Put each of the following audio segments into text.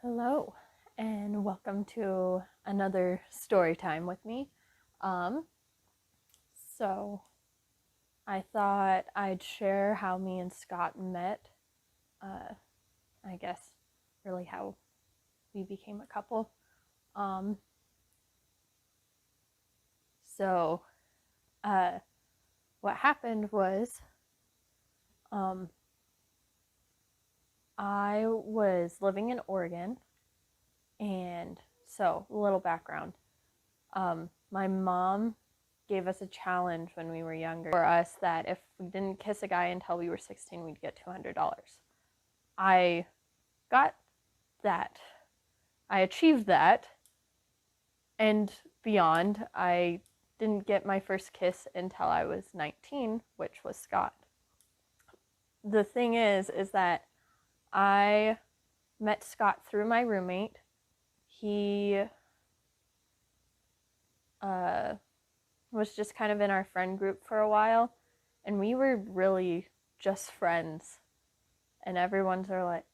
Hello, and welcome to another story time with me. Um, so, I thought I'd share how me and Scott met. Uh, I guess really how we became a couple. Um, so, uh, what happened was um, I was living in Oregon, and so a little background. My mom gave us a challenge when we were younger for us that if we didn't kiss a guy until we were 16, we'd get $200. I got that. I achieved that and beyond. I didn't get my first kiss until I was 19, which was Scott. The thing is that I met Scott through my roommate. He uh, was just kind of in our friend group for a while, and we were really just friends. And everyone's are like,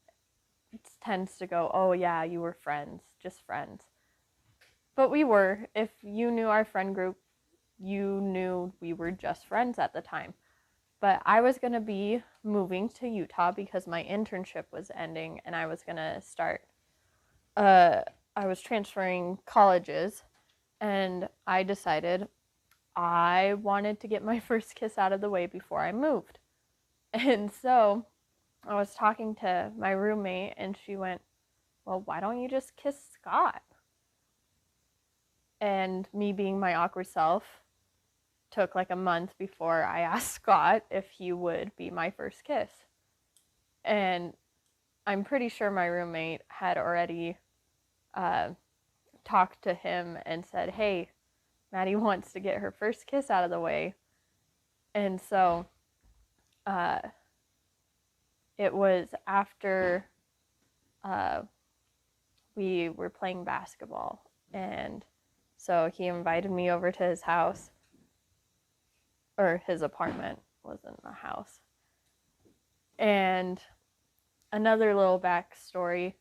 tends to go, oh yeah, you were friends, just friends. But we were. If you knew our friend group, you knew we were just friends at the time. But I was going to be moving to Utah because my internship was ending and I was going to start, I was transferring colleges, and I decided I wanted to get my first kiss out of the way before I moved. And so I was talking to my roommate and she went, well, why don't you just kiss Scott? And me being my awkward self, took like a month before I asked Scott if he would be my first kiss. And I'm pretty sure my roommate had already uh, talked to him and said, hey, Maddie wants to get her first kiss out of the way. And so uh, it was after uh, we were playing basketball. And so he invited me over to his house, or his apartment, wasn't a house. And another little backstory,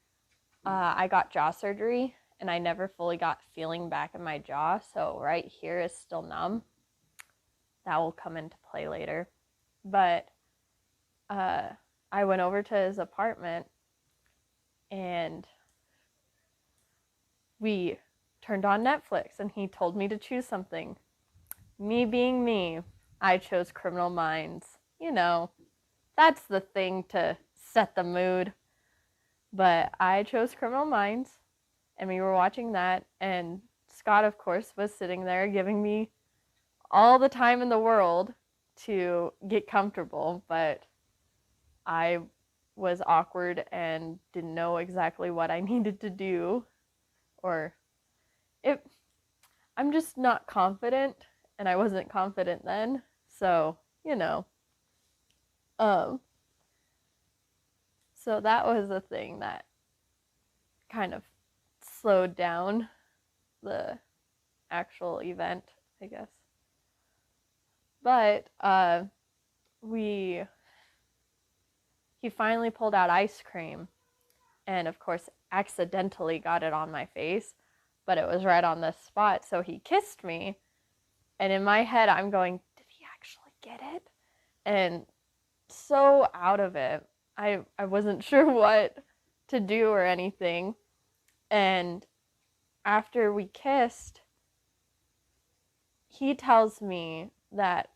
I got jaw surgery and I never fully got feeling back in my jaw. So right here is still numb. That will come into play later. But I went over to his apartment and we turned on Netflix and he told me to choose something. Me being me, I chose Criminal Minds. You know, that's the thing to set the mood. But I chose Criminal Minds and we were watching that, and Scott, of course, was sitting there giving me all the time in the world to get comfortable, but I was awkward and didn't know exactly what I needed to do, or it I'm just not confident, and I wasn't confident then. So, you know. Um so that was a thing that kind of slowed down the actual event, I guess. But we he finally pulled out ice cream and of course accidentally got it on my face, but it was right on this spot, so he kissed me. And in my head I'm going, did he actually get it? And so out of it, I wasn't sure what to do or anything. And after we kissed, he tells me that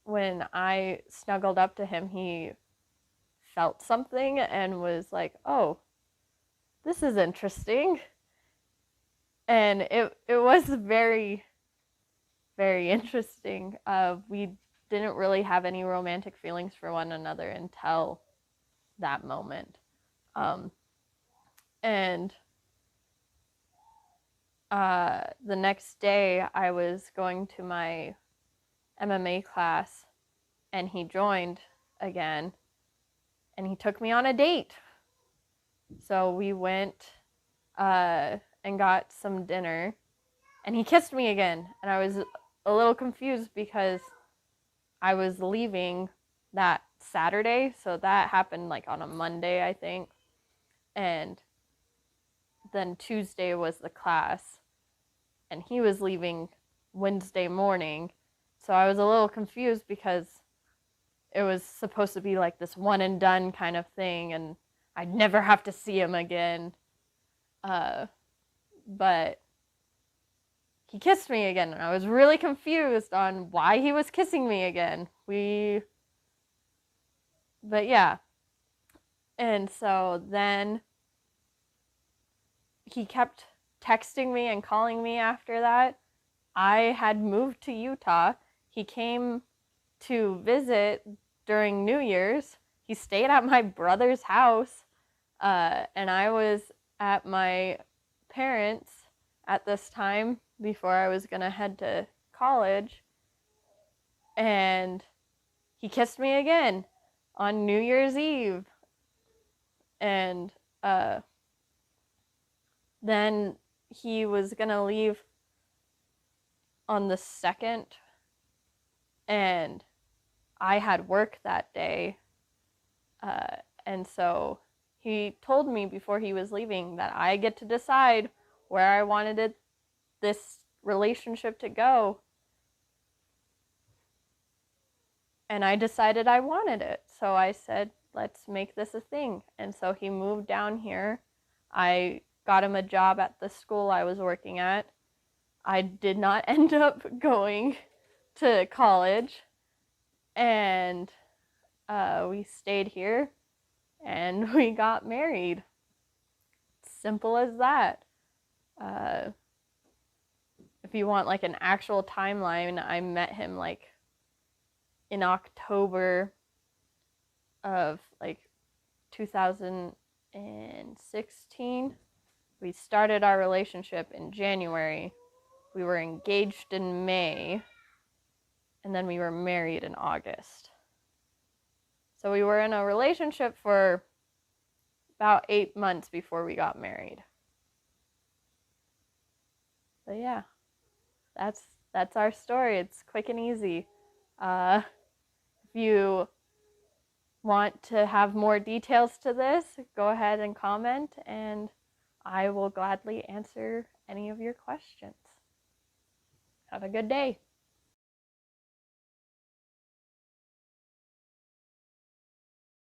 when I snuggled up to him, he felt something and was like, oh, this is interesting. And it was very, very interesting. We didn't really have any romantic feelings for one another until that moment. Um, and the next day, I was going to my MMA class, and he joined again, and he took me on a date. So we went and got some dinner, and he kissed me again. And I was a little confused because I was leaving that Saturday, so that happened like on a Monday, I think. And then Tuesday was the class, and he was leaving Wednesday morning. So I was a little confused because it was supposed to be like this one and done kind of thing, and I'd never have to see him again. But he kissed me again, and I was really confused on why he was kissing me again. But yeah. And so then he kept texting me and calling me after that. I had moved to Utah. He came to visit during New Year's. He stayed at my brother's house, and I was at my parents' at this time before I was going to head to college. And he kissed me again on New Year's Eve. And then he was going to leave on the 2nd, and I had work that day. And so he told me before he was leaving that I get to decide where I wanted this relationship to go. And I decided I wanted it. So I said, let's make this a thing. And so he moved down here. I got him a job at the school I was working at. I did not end up going to college. And we stayed here and we got married. Simple as that. If you want like an actual timeline, I met him like in October of like 2016. We started our relationship in January. We were engaged in May, and then we were married in August. So we were in a relationship for about 8 months before we got married. But yeah, that's our story. It's quick and easy. If you want to have more details to this, go ahead and comment, and I will gladly answer any of your questions. Have a good day.